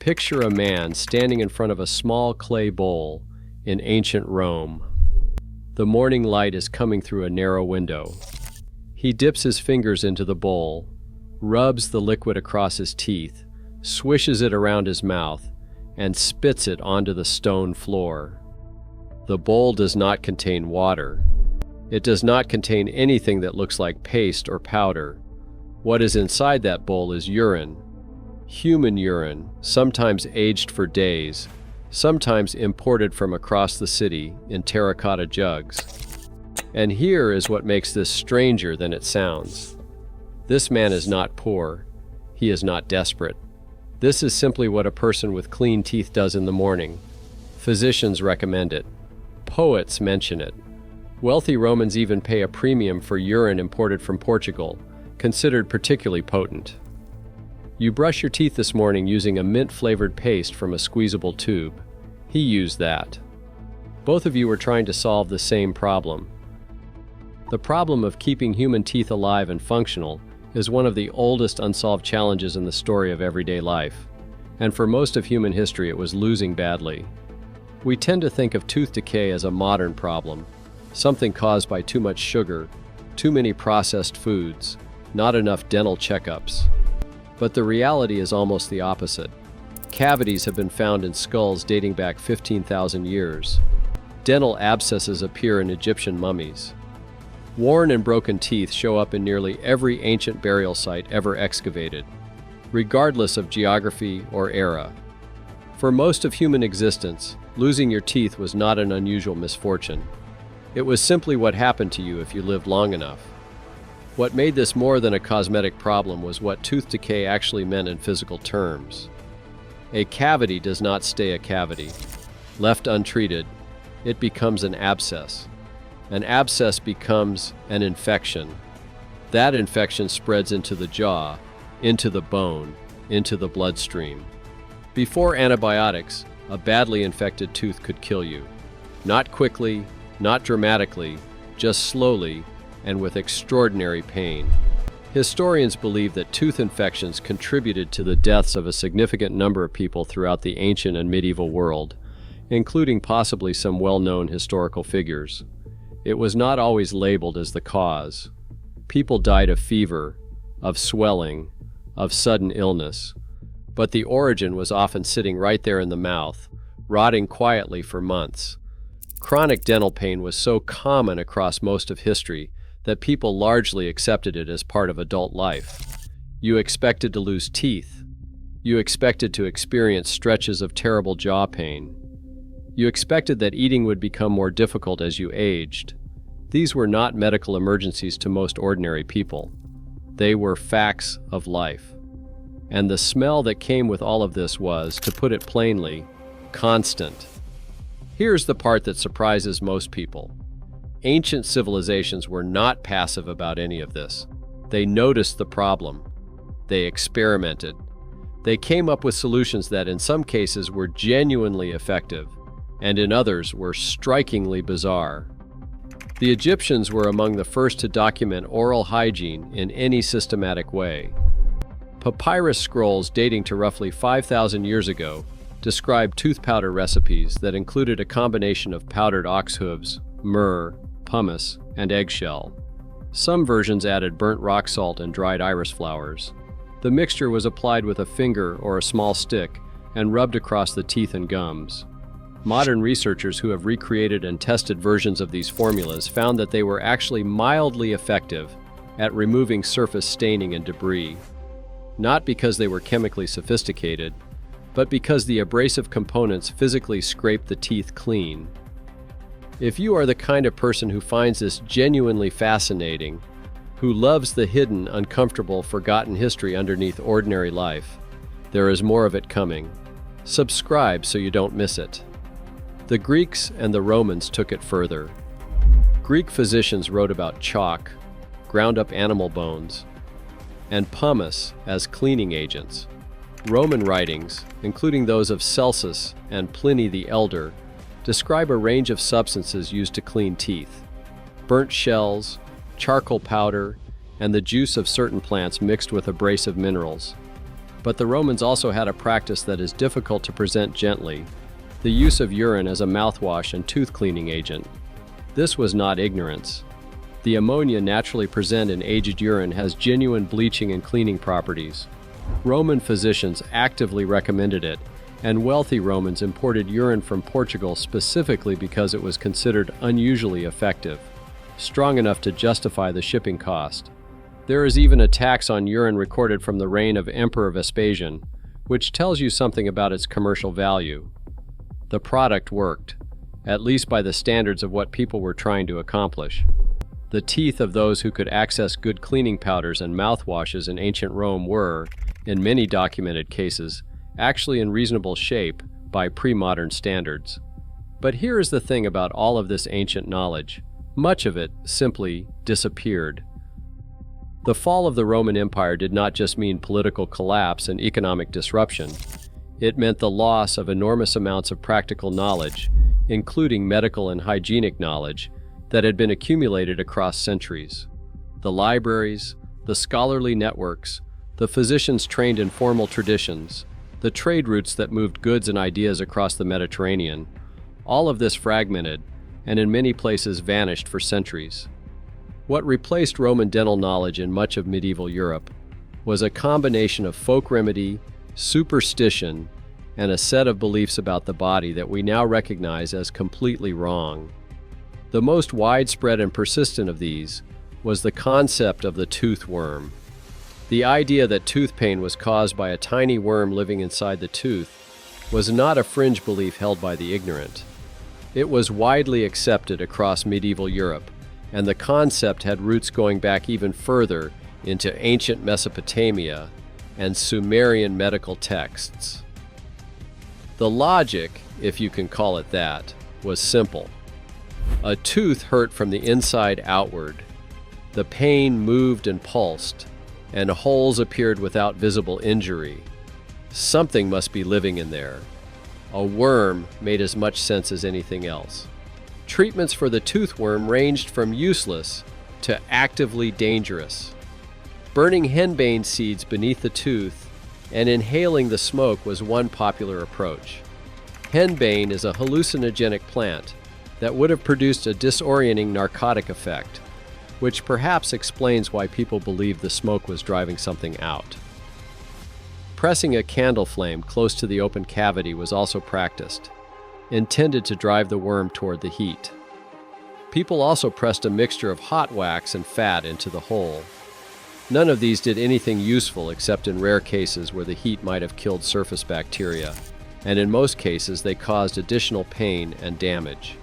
Picture a man standing in front of a small clay bowl in ancient Rome. The morning light is coming through a narrow window. He dips his fingers into the bowl, rubs the liquid across his teeth, swishes it around his mouth, and spits it onto the stone floor. The bowl does not contain water. It does not contain anything that looks like paste or powder. What is inside that bowl is urine. Human urine, sometimes aged for days, sometimes imported from across the city in terracotta jugs. And here is what makes this stranger than it sounds. This man is not poor. He is not desperate. This is simply what a person with clean teeth does in the morning. Physicians recommend it. Poets mention it. Wealthy Romans even pay a premium for urine imported from Portugal, considered particularly potent. You brush your teeth this morning using a mint-flavored paste from a squeezable tube. He used that. Both of you are trying to solve the same problem. The problem of keeping human teeth alive and functional is one of the oldest unsolved challenges in the story of everyday life, and for most of human history it was losing badly. We tend to think of tooth decay as a modern problem, something caused by too much sugar, too many processed foods, not enough dental checkups. But the reality is almost the opposite. Cavities have been found in skulls dating back 15,000 years. Dental abscesses appear in Egyptian mummies. Worn and broken teeth show up in nearly every ancient burial site ever excavated, regardless of geography or era. For most of human existence, losing your teeth was not an unusual misfortune. It was simply what happened to you if you lived long enough. What made this more than a cosmetic problem was what tooth decay actually meant in physical terms. A cavity does not stay a cavity. Left untreated, it becomes an abscess. An abscess becomes an infection. That infection spreads into the jaw, into the bone, into the bloodstream. Before antibiotics, a badly infected tooth could kill you. Not quickly, not dramatically, just slowly and with extraordinary pain. Historians believe that tooth infections contributed to the deaths of a significant number of people throughout the ancient and medieval world, including possibly some well-known historical figures. It was not always labeled as the cause. People died of fever, of swelling, of sudden illness, but the origin was often sitting right there in the mouth, rotting quietly for months. Chronic dental pain was so common across most of history that people largely accepted it as part of adult life. You expected to lose teeth. You expected to experience stretches of terrible jaw pain. You expected that eating would become more difficult as you aged. These were not medical emergencies to most ordinary people. They were facts of life. And the smell that came with all of this was, to put it plainly, constant. Here's the part that surprises most people. Ancient civilizations were not passive about any of this. They noticed the problem. They experimented. They came up with solutions that in some cases were genuinely effective, and in others were strikingly bizarre. The Egyptians were among the first to document oral hygiene in any systematic way. Papyrus scrolls dating to roughly 5,000 years ago described tooth powder recipes that included a combination of powdered ox hooves, myrrh, pumice, and eggshell. Some versions added burnt rock salt and dried iris flowers. The mixture was applied with a finger or a small stick and rubbed across the teeth and gums. Modern researchers who have recreated and tested versions of these formulas found that they were actually mildly effective at removing surface staining and debris, not because they were chemically sophisticated, but because the abrasive components physically scraped the teeth clean. If you are the kind of person who finds this genuinely fascinating, who loves the hidden, uncomfortable, forgotten history underneath ordinary life, there is more of it coming. Subscribe so you don't miss it. The Greeks and the Romans took it further. Greek physicians wrote about chalk, ground-up animal bones, and pumice as cleaning agents. Roman writings, including those of Celsus and Pliny the Elder, describe a range of substances used to clean teeth: burnt shells, charcoal powder, and the juice of certain plants mixed with abrasive minerals. But the Romans also had a practice that is difficult to present gently: the use of urine as a mouthwash and tooth cleaning agent. This was not ignorance. The ammonia naturally present in aged urine has genuine bleaching and cleaning properties. Roman physicians actively recommended it, and wealthy Romans imported urine from Portugal specifically because it was considered unusually effective, strong enough to justify the shipping cost. There is even a tax on urine recorded from the reign of Emperor Vespasian, which tells you something about its commercial value. The product worked, at least by the standards of what people were trying to accomplish. The teeth of those who could access good cleaning powders and mouthwashes in ancient Rome were, in many documented cases, actually in reasonable shape by pre-modern standards. But here is the thing about all of this ancient knowledge: much of it simply disappeared. The fall of the Roman Empire did not just mean political collapse and economic disruption. It meant the loss of enormous amounts of practical knowledge, including medical and hygienic knowledge, that had been accumulated across centuries. The libraries, the scholarly networks, the physicians trained in formal traditions, the trade routes that moved goods and ideas across the Mediterranean, all of this fragmented and in many places vanished for centuries. What replaced Roman dental knowledge in much of medieval Europe was a combination of folk remedy, superstition, and a set of beliefs about the body that we now recognize as completely wrong. The most widespread and persistent of these was the concept of the tooth worm. The idea that tooth pain was caused by a tiny worm living inside the tooth was not a fringe belief held by the ignorant. It was widely accepted across medieval Europe, and the concept had roots going back even further into ancient Mesopotamia and Sumerian medical texts. The logic, if you can call it that, was simple. A tooth hurt from the inside outward. The pain moved and pulsed, and holes appeared without visible injury. Something must be living in there. A worm made as much sense as anything else. Treatments for the tooth worm ranged from useless to actively dangerous. Burning henbane seeds beneath the tooth and inhaling the smoke was one popular approach. Henbane is a hallucinogenic plant that would have produced a disorienting narcotic effect, which perhaps explains why people believed the smoke was driving something out. Pressing a candle flame close to the open cavity was also practiced, intended to drive the worm toward the heat. People also pressed a mixture of hot wax and fat into the hole. None of these did anything useful except in rare cases where the heat might have killed surface bacteria, and in most cases they caused additional pain and damage.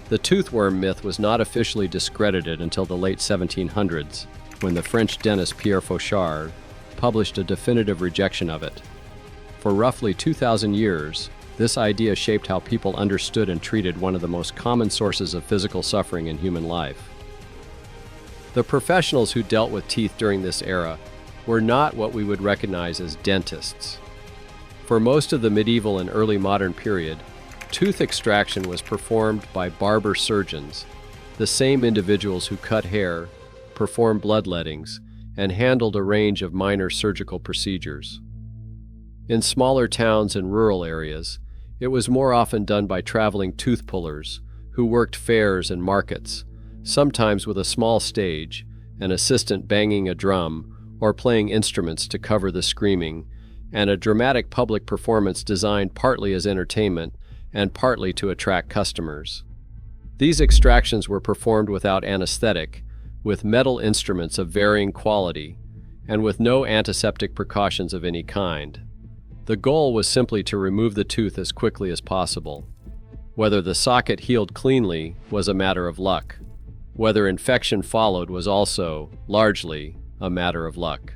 The toothworm myth was not officially discredited until the late 1700s, when the French dentist Pierre Fauchard published a definitive rejection of it. For roughly 2,000 years, this idea shaped how people understood and treated one of the most common sources of physical suffering in human life. The professionals who dealt with teeth during this era were not what we would recognize as dentists. For most of the medieval and early modern period, tooth extraction was performed by barber-surgeons, the same individuals who cut hair, performed bloodlettings, and handled a range of minor surgical procedures. In smaller towns and rural areas, it was more often done by traveling tooth pullers who worked fairs and markets, sometimes with a small stage, an assistant banging a drum or playing instruments to cover the screaming, and a dramatic public performance designed partly as entertainment and partly to attract customers. These extractions were performed without anesthetic, with metal instruments of varying quality, and with no antiseptic precautions of any kind. The goal was simply to remove the tooth as quickly as possible. Whether the socket healed cleanly was a matter of luck. Whether infection followed was also, largely, a matter of luck.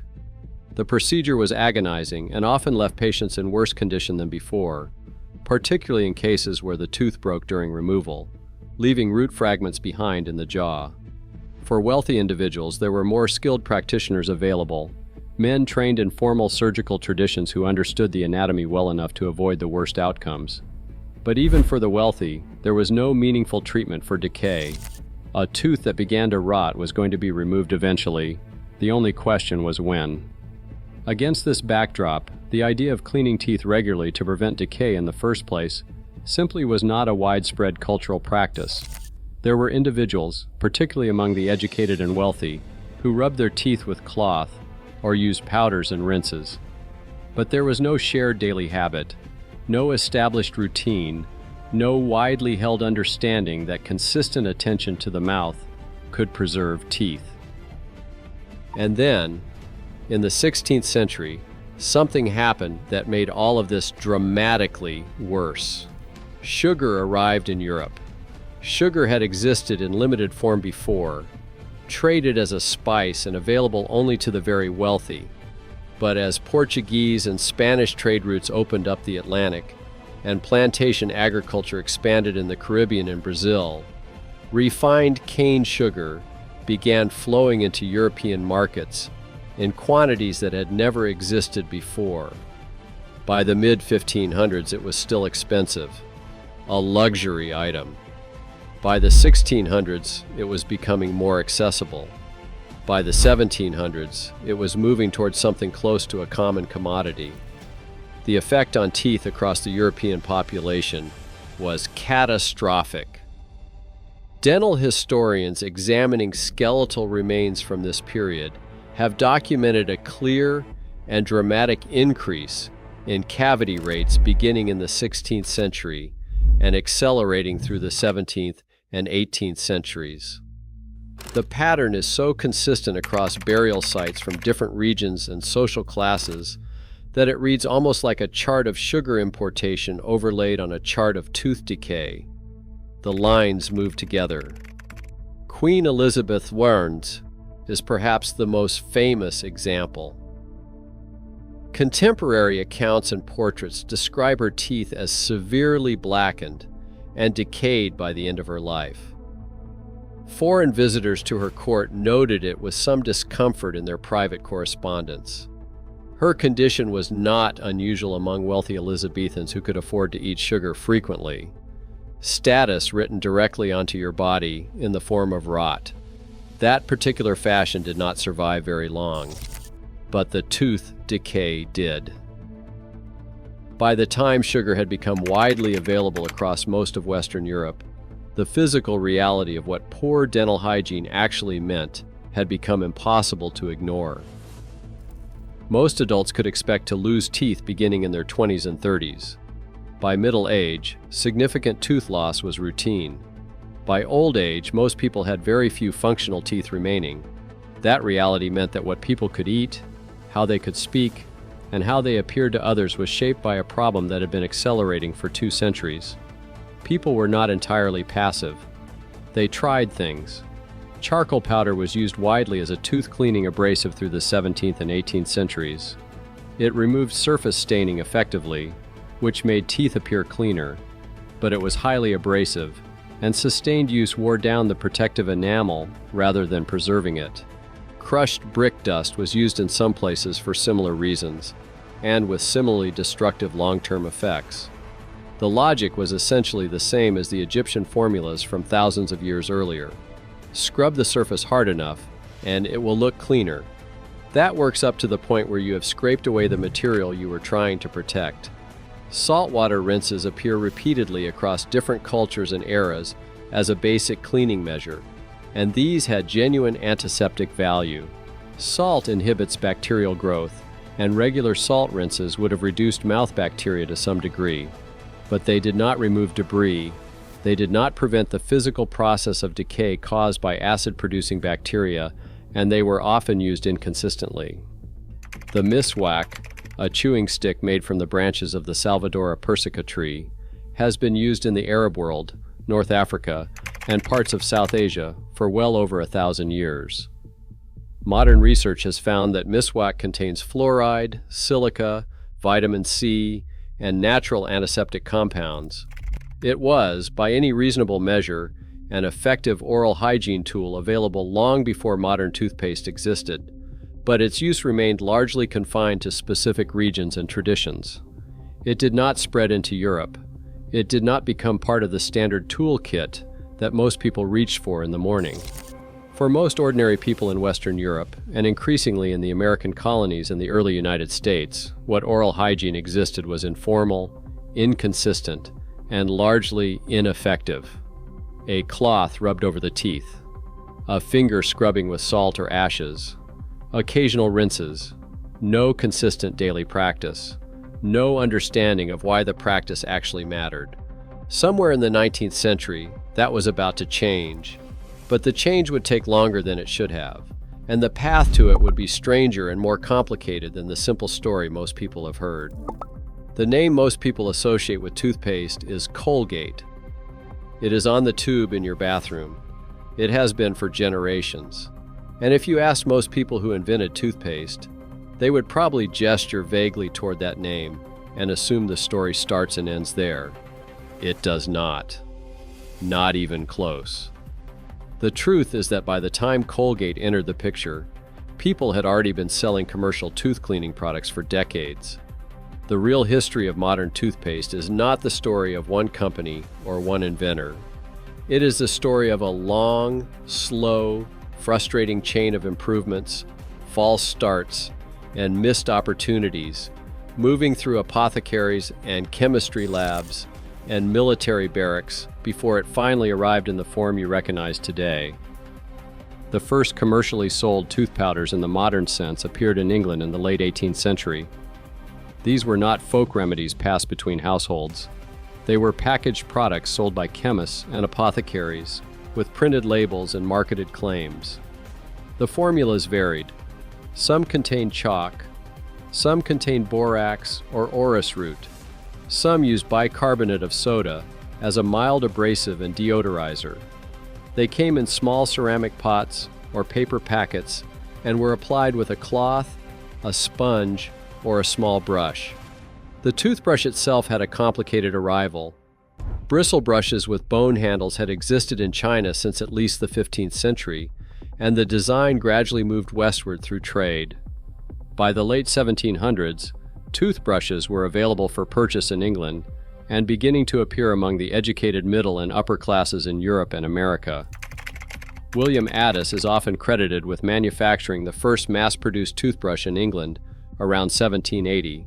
The procedure was agonizing and often left patients in worse condition than before, particularly in cases where the tooth broke during removal, leaving root fragments behind in the jaw. For wealthy individuals, there were more skilled practitioners available, men trained in formal surgical traditions who understood the anatomy well enough to avoid the worst outcomes. But even for the wealthy, there was no meaningful treatment for decay. A tooth that began to rot was going to be removed eventually. The only question was when. Against this backdrop, the idea of cleaning teeth regularly to prevent decay in the first place simply was not a widespread cultural practice. There were individuals, particularly among the educated and wealthy, who rubbed their teeth with cloth or used powders and rinses. But there was no shared daily habit, no established routine, no widely held understanding that consistent attention to the mouth could preserve teeth. And then, in the 16th century, something happened that made all of this dramatically worse. Sugar arrived in Europe. Sugar had existed in limited form before, traded as a spice and available only to the very wealthy. But as Portuguese and Spanish trade routes opened up the Atlantic, and plantation agriculture expanded in the Caribbean and Brazil, refined cane sugar began flowing into European markets in quantities that had never existed before. By the mid-1500s, it was still expensive, a luxury item. By the 1600s, it was becoming more accessible. By the 1700s, it was moving towards something close to a common commodity. The effect on teeth across the European population was catastrophic. Dental historians examining skeletal remains from this period have documented a clear and dramatic increase in cavity rates beginning in the 16th century and accelerating through the 17th and 18th centuries. The pattern is so consistent across burial sites from different regions and social classes that it reads almost like a chart of sugar importation overlaid on a chart of tooth decay. The lines move together. Queen Elizabeth's wounds is perhaps the most famous example. Contemporary accounts and portraits describe her teeth as severely blackened and decayed by the end of her life. Foreign visitors to her court noted it with some discomfort in their private correspondence. Her condition was not unusual among wealthy Elizabethans who could afford to eat sugar frequently. Status written directly onto your body in the form of rot. That particular fashion did not survive very long, but the tooth decay did. By the time sugar had become widely available across most of Western Europe, the physical reality of what poor dental hygiene actually meant had become impossible to ignore. Most adults could expect to lose teeth beginning in their 20s and 30s. By middle age, significant tooth loss was routine. By old age, most people had very few functional teeth remaining. That reality meant that what people could eat, how they could speak, and how they appeared to others was shaped by a problem that had been accelerating for 2 centuries. People were not entirely passive. They tried things. Charcoal powder was used widely as a tooth-cleaning abrasive through the 17th and 18th centuries. It removed surface staining effectively, which made teeth appear cleaner, but it was highly abrasive, and sustained use wore down the protective enamel rather than preserving it. Crushed brick dust was used in some places for similar reasons, and with similarly destructive long-term effects. The logic was essentially the same as the Egyptian formulas from thousands of years earlier. Scrub the surface hard enough, and it will look cleaner. That works up to the point where you have scraped away the material you were trying to protect. Saltwater rinses appear repeatedly across different cultures and eras as a basic cleaning measure, and these had genuine antiseptic value. Salt inhibits bacterial growth, and regular salt rinses would have reduced mouth bacteria to some degree. But they did not remove debris. They did not prevent the physical process of decay caused by acid-producing bacteria, and they were often used inconsistently. The miswak, a chewing stick made from the branches of the Salvadora persica tree, has been used in the Arab world, North Africa, and parts of South Asia for well over 1,000 years. Modern research has found that miswak contains fluoride, silica, vitamin C, and natural antiseptic compounds. It was, by any reasonable measure, an effective oral hygiene tool available long before modern toothpaste existed, but its use remained largely confined to specific regions and traditions. It did not spread into Europe. It did not become part of the standard toolkit that most people reached for in the morning. For most ordinary people in Western Europe, and increasingly in the American colonies and the early United States, what oral hygiene existed was informal, inconsistent, and largely ineffective. A cloth rubbed over the teeth, a finger scrubbing with salt or ashes, occasional rinses, no consistent daily practice, no understanding of why the practice actually mattered. Somewhere in the 19th century, that was about to change, but the change would take longer than it should have, and the path to it would be stranger and more complicated than the simple story most people have heard. The name most people associate with toothpaste is Colgate. It is on the tube in your bathroom. It has been for generations. And if you asked most people who invented toothpaste, they would probably gesture vaguely toward that name and assume the story starts and ends there. It does not. Not even close. The truth is that by the time Colgate entered the picture, people had already been selling commercial tooth cleaning products for decades. The real history of modern toothpaste is not the story of one company or one inventor. It is the story of a long, slow, frustrating chain of improvements, false starts, and missed opportunities, moving through apothecaries and chemistry labs and military barracks before it finally arrived in the form you recognize today. The first commercially sold tooth powders in the modern sense appeared in England in the late 18th century. These were not folk remedies passed between households. They were packaged products sold by chemists and apothecaries with printed labels and marketed claims. The formulas varied. Some contained chalk, some contained borax or orris root, some used bicarbonate of soda as a mild abrasive and deodorizer. They came in small ceramic pots or paper packets and were applied with a cloth, a sponge, or a small brush. The toothbrush itself had a complicated arrival. Bristle brushes with bone handles had existed in China since at least the 15th century, and the design gradually moved westward through trade. By the late 1700s, toothbrushes were available for purchase in England and beginning to appear among the educated middle and upper classes in Europe and America. William Addis is often credited with manufacturing the first mass-produced toothbrush in England around 1780,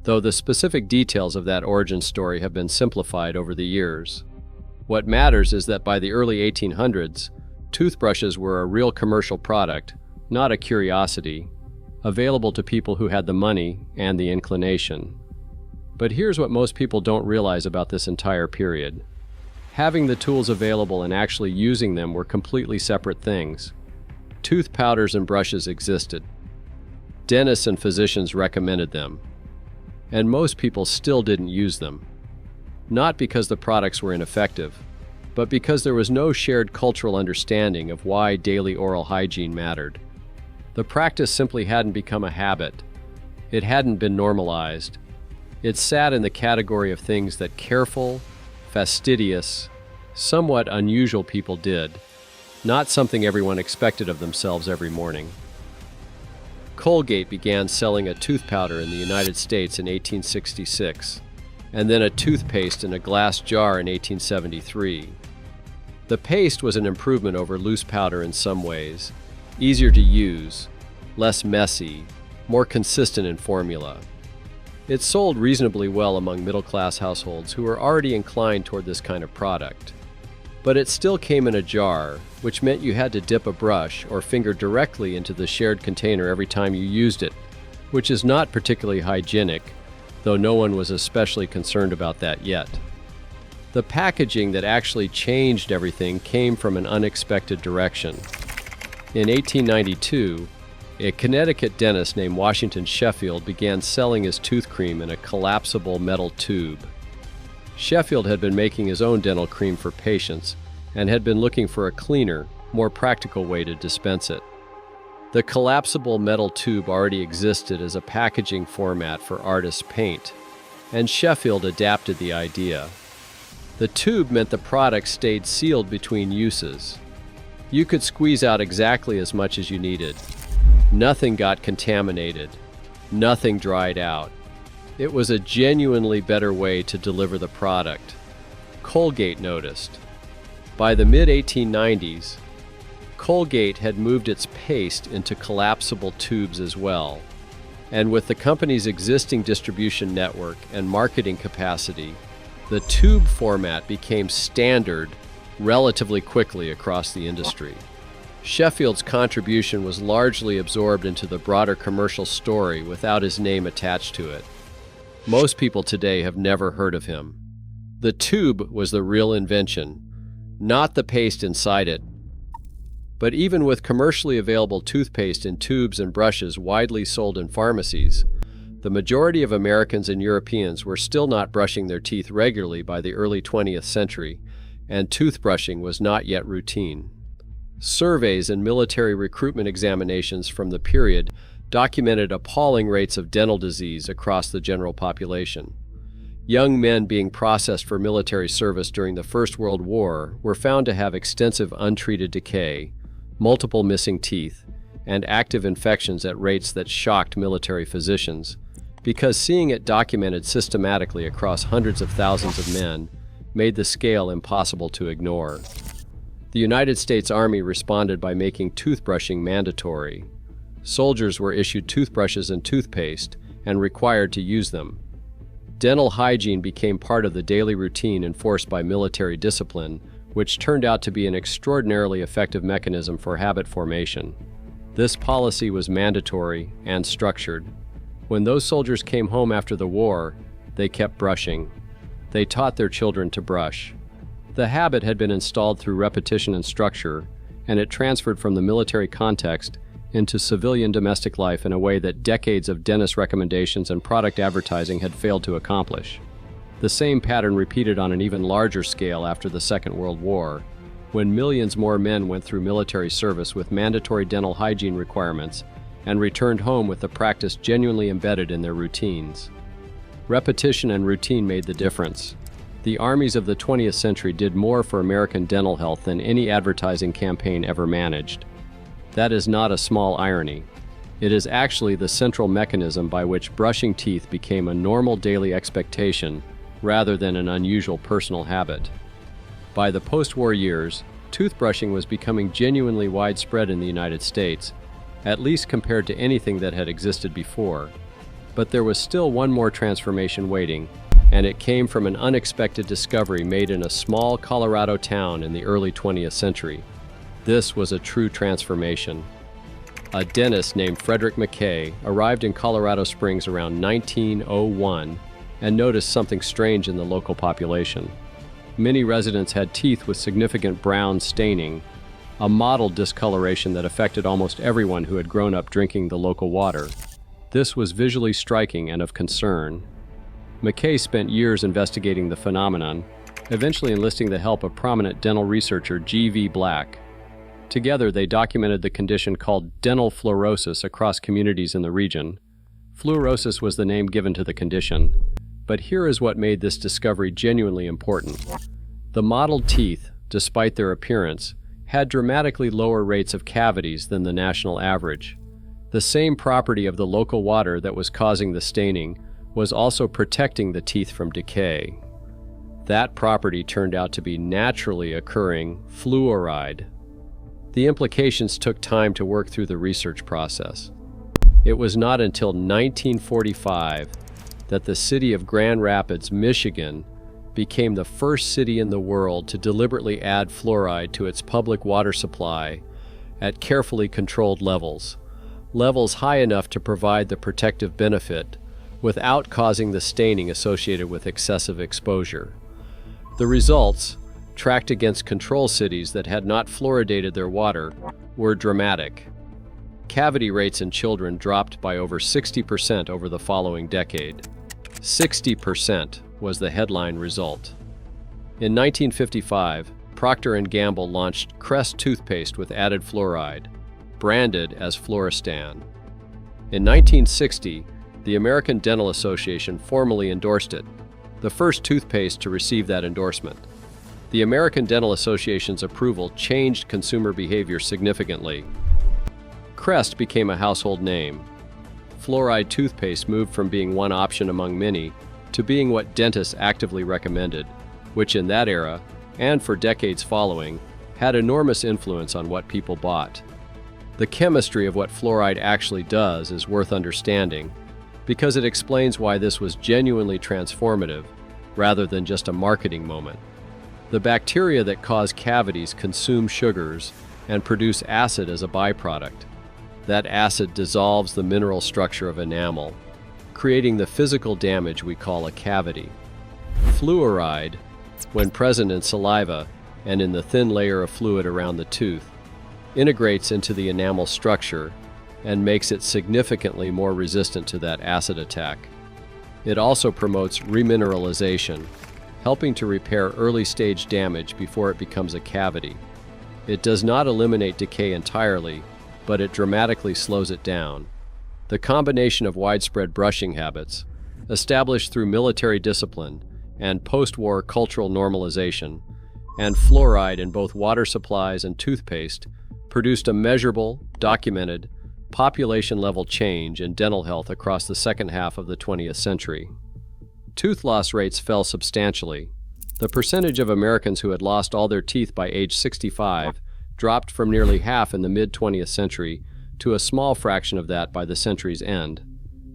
though the specific details of that origin story have been simplified over the years. What matters is that by the early 1800s, toothbrushes were a real commercial product, not a curiosity, available to people who had the money and the inclination. But here's what most people don't realize about this entire period. Having the tools available and actually using them were completely separate things. Tooth powders and brushes existed. Dentists and physicians recommended them. And most people still didn't use them. Not because the products were ineffective, but because there was no shared cultural understanding of why daily oral hygiene mattered. The practice simply hadn't become a habit. It hadn't been normalized. It sat in the category of things that careful, fastidious, somewhat unusual people did, not something everyone expected of themselves every morning. Colgate began selling a tooth powder in the United States in 1866, and then a toothpaste in a glass jar in 1873. The paste was an improvement over loose powder in some ways, easier to use, less messy, more consistent in formula. It sold reasonably well among middle-class households who were already inclined toward this kind of product. But it still came in a jar, which meant you had to dip a brush or finger directly into the shared container every time you used it, which is not particularly hygienic, though no one was especially concerned about that yet. The packaging that actually changed everything came from an unexpected direction. In 1892, a Connecticut dentist named Washington Sheffield began selling his tooth cream in a collapsible metal tube. Sheffield had been making his own dental cream for patients and had been looking for a cleaner, more practical way to dispense it. The collapsible metal tube already existed as a packaging format for artists' paint, and Sheffield adapted the idea. The tube meant the product stayed sealed between uses. You could squeeze out exactly as much as you needed. Nothing got contaminated. Nothing dried out. It was a genuinely better way to deliver the product. Colgate noticed. By the mid-1890s, Colgate had moved its paste into collapsible tubes as well. And with the company's existing distribution network and marketing capacity, the tube format became standard relatively quickly across the industry. Sheffield's contribution was largely absorbed into the broader commercial story without his name attached to it. Most people today have never heard of him. The tube was the real invention, not the paste inside it. But even with commercially available toothpaste in tubes and brushes widely sold in pharmacies, the majority of Americans and Europeans were still not brushing their teeth regularly by the early 20th century, and toothbrushing was not yet routine. Surveys and military recruitment examinations from the period documented appalling rates of dental disease across the general population. Young men being processed for military service during the First World War were found to have extensive untreated decay, multiple missing teeth, and active infections at rates that shocked military physicians, because seeing it documented systematically across hundreds of thousands of men made the scale impossible to ignore. The United States Army responded by making toothbrushing mandatory. Soldiers were issued toothbrushes and toothpaste and required to use them. Dental hygiene became part of the daily routine enforced by military discipline, which turned out to be an extraordinarily effective mechanism for habit formation. This policy was mandatory and structured. When those soldiers came home after the war, they kept brushing. They taught their children to brush. The habit had been installed through repetition and structure, and it transferred from the military context into civilian domestic life in a way that decades of dentist recommendations and product advertising had failed to accomplish. The same pattern repeated on an even larger scale after the Second World War, when millions more men went through military service with mandatory dental hygiene requirements and returned home with the practice genuinely embedded in their routines. Repetition and routine made the difference. The armies of the 20th century did more for American dental health than any advertising campaign ever managed. That is not a small irony. It is actually the central mechanism by which brushing teeth became a normal daily expectation rather than an unusual personal habit. By the post-war years, toothbrushing was becoming genuinely widespread in the United States, at least compared to anything that had existed before. But there was still one more transformation waiting, and it came from an unexpected discovery made in a small Colorado town in the early 20th century. This was a true transformation. A dentist named Frederick McKay arrived in Colorado Springs around 1901 and noticed something strange in the local population. Many residents had teeth with significant brown staining, a mottled discoloration that affected almost everyone who had grown up drinking the local water. This was visually striking and of concern. McKay spent years investigating the phenomenon, eventually enlisting the help of prominent dental researcher G.V. Black. Together, they documented the condition called dental fluorosis across communities in the region. Fluorosis was the name given to the condition. But here is what made this discovery genuinely important. The mottled teeth, despite their appearance, had dramatically lower rates of cavities than the national average. The same property of the local water that was causing the staining was also protecting the teeth from decay. That property turned out to be naturally occurring fluoride. The implications took time to work through the research process. It was not until 1945 that the city of Grand Rapids, Michigan, became the first city in the world to deliberately add fluoride to its public water supply at carefully controlled levels high enough to provide the protective benefit without causing the staining associated with excessive exposure. The results, tracked against control cities that had not fluoridated their water, were dramatic. Cavity rates in children dropped by over 60% over the following decade. 60% was the headline result. In 1955, Procter & Gamble launched Crest toothpaste with added fluoride, branded as Fluoristan. In 1960, the American Dental Association formally endorsed it, the first toothpaste to receive that endorsement. The American Dental Association's approval changed consumer behavior significantly. Crest became a household name. Fluoride toothpaste moved from being one option among many to being what dentists actively recommended, which in that era, and for decades following, had enormous influence on what people bought. The chemistry of what fluoride actually does is worth understanding, because it explains why this was genuinely transformative, rather than just a marketing moment. The bacteria that cause cavities consume sugars and produce acid as a byproduct. That acid dissolves the mineral structure of enamel, creating the physical damage we call a cavity. Fluoride, when present in saliva and in the thin layer of fluid around the tooth, integrates into the enamel structure and makes it significantly more resistant to that acid attack. It also promotes remineralization, helping to repair early-stage damage before it becomes a cavity. It does not eliminate decay entirely, but it dramatically slows it down. The combination of widespread brushing habits, established through military discipline and post-war cultural normalization, and fluoride in both water supplies and toothpaste produced a measurable, documented, population-level change in dental health across the second half of the 20th century. Tooth loss rates fell substantially. The percentage of Americans who had lost all their teeth by age 65 dropped from nearly half in the mid-20th century to a small fraction of that by the century's end.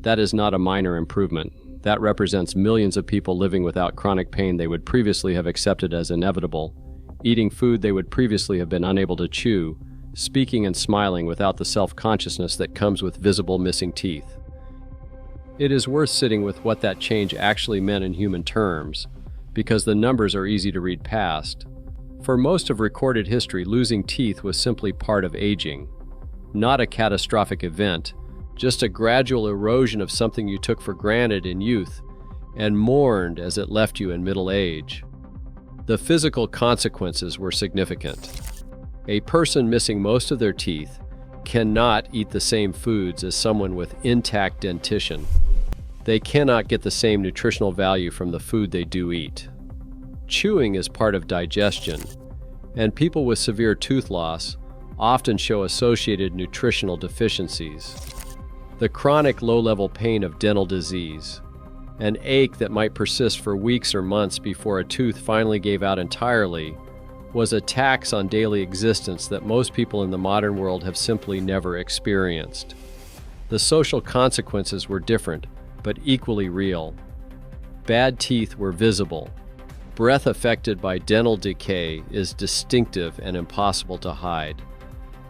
That is not a minor improvement. That represents millions of people living without chronic pain they would previously have accepted as inevitable, eating food they would previously have been unable to chew, speaking and smiling without the self-consciousness that comes with visible missing teeth. It is worth sitting with what that change actually meant in human terms, because the numbers are easy to read past. For most of recorded history, losing teeth was simply part of aging, not a catastrophic event, just a gradual erosion of something you took for granted in youth and mourned as it left you in middle age. The physical consequences were significant. A person missing most of their teeth cannot eat the same foods as someone with intact dentition. They cannot get the same nutritional value from the food they do eat. Chewing is part of digestion, and people with severe tooth loss often show associated nutritional deficiencies. The chronic low-level pain of dental disease, an ache that might persist for weeks or months before a tooth finally gave out entirely, was a tax on daily existence that most people in the modern world have simply never experienced. The social consequences were different, but equally real. Bad teeth were visible. Breath affected by dental decay is distinctive and impossible to hide.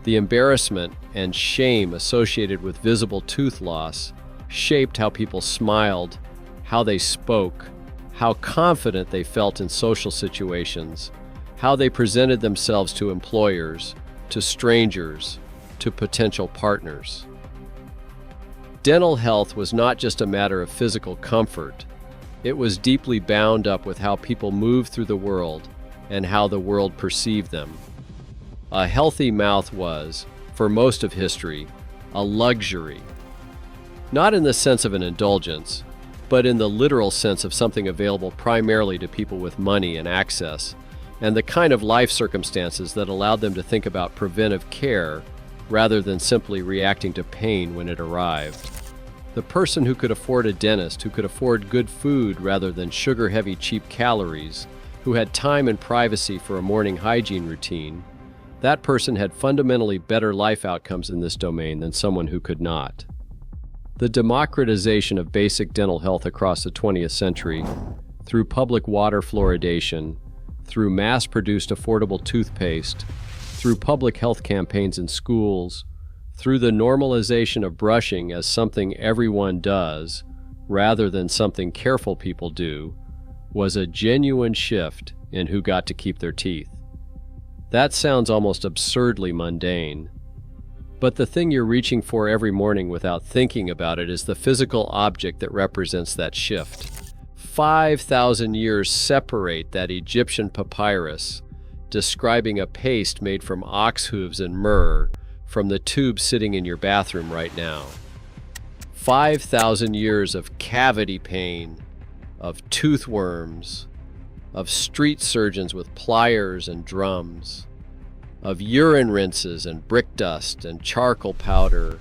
The embarrassment and shame associated with visible tooth loss shaped how people smiled, how they spoke, how confident they felt in social situations, how they presented themselves to employers, to strangers, to potential partners. Dental health was not just a matter of physical comfort. It was deeply bound up with how people moved through the world and how the world perceived them. A healthy mouth was, for most of history, a luxury. Not in the sense of an indulgence, but in the literal sense of something available primarily to people with money and access, and the kind of life circumstances that allowed them to think about preventive care rather than simply reacting to pain when it arrived. The person who could afford a dentist, who could afford good food rather than sugar-heavy cheap calories, who had time and privacy for a morning hygiene routine, that person had fundamentally better life outcomes in this domain than someone who could not. The democratization of basic dental health across the 20th century, through public water fluoridation, through mass-produced affordable toothpaste, through public health campaigns in schools, through the normalization of brushing as something everyone does, rather than something careful people do, was a genuine shift in who got to keep their teeth. That sounds almost absurdly mundane. But the thing you're reaching for every morning without thinking about it is the physical object that represents that shift. 5,000 years separate that Egyptian papyrus, describing a paste made from ox hooves and myrrh, from the tube sitting in your bathroom right now. 5,000 years of cavity pain, of tooth worms, of street surgeons with pliers and drums, of urine rinses and brick dust and charcoal powder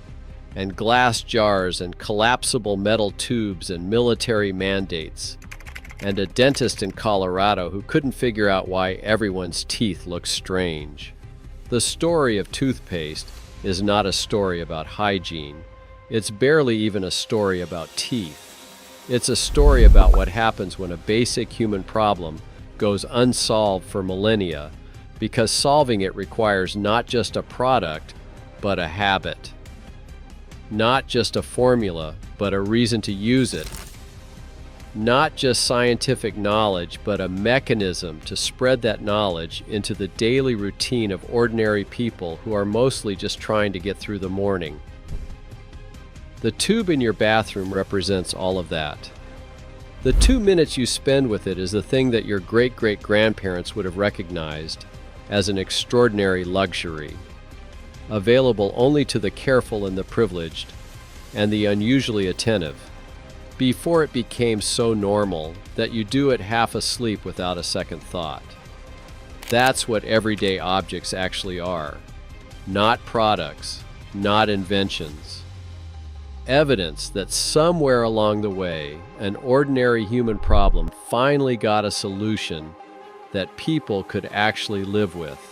and glass jars and collapsible metal tubes and military mandates. and a dentist in Colorado who couldn't figure out why everyone's teeth looked strange. The story of toothpaste is not a story about hygiene. It's barely even a story about teeth. It's a story about what happens when a basic human problem goes unsolved for millennia, because solving it requires not just a product, but a habit. Not just a formula, but a reason to use it. Not just scientific knowledge, but a mechanism to spread that knowledge into the daily routine of ordinary people who are mostly just trying to get through the morning. The tube in your bathroom represents all of that. The 2 minutes you spend with it is the thing that your great-great-grandparents would have recognized as an extraordinary luxury, available only to the careful and the privileged, and the unusually attentive, before it became so normal that you do it half asleep without a second thought. That's what everyday objects actually are. Not products, not inventions. Evidence that somewhere along the way, an ordinary human problem finally got a solution that people could actually live with.